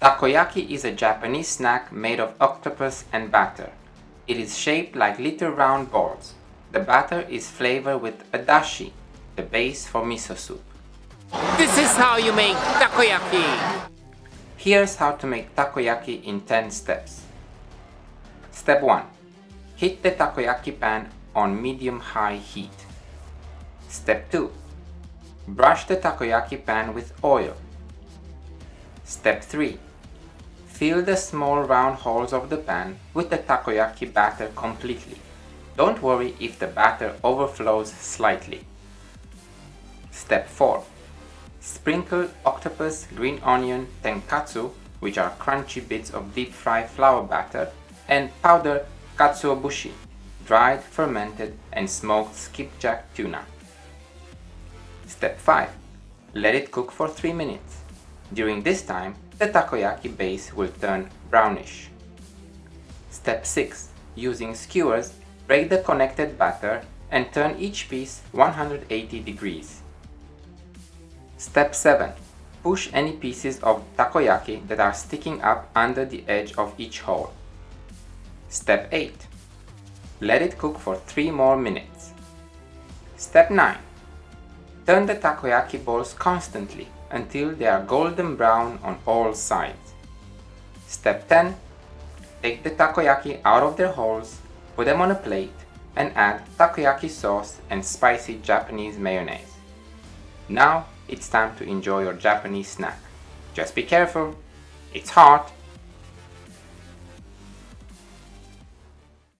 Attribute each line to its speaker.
Speaker 1: Takoyaki is a Japanese snack made of octopus and batter. It is shaped like little round balls. The batter is flavored with a dashi, the base for miso soup.
Speaker 2: This is how you make takoyaki!
Speaker 1: Here's how to make takoyaki in 10 steps. Step 1. Heat the takoyaki pan on medium-high heat. Step 2. Brush the takoyaki pan with oil. Step 3. Fill the small round holes of the pan with the takoyaki batter completely. Don't worry if the batter overflows slightly. Step 4. Sprinkle octopus, green onion, tenkatsu, which are crunchy bits of deep-fried flour batter, and powdered katsuobushi, dried, fermented, and smoked skipjack tuna. Step 5. Let it cook for 3 minutes. During this time, the takoyaki base will turn brownish. Step 6. Using skewers, break the connected batter and turn each piece 180 degrees. Step 7. Push any pieces of takoyaki that are sticking up under the edge of each hole. Step 8. Let it cook for 3 more minutes. Step 9. Turn the takoyaki balls constantly until they are golden brown on all sides. Step 10. Take the takoyaki out of their holes, put them on a plate, and add takoyaki sauce and spicy Japanese mayonnaise. Now it's time to enjoy your Japanese snack. Just be careful, it's hot.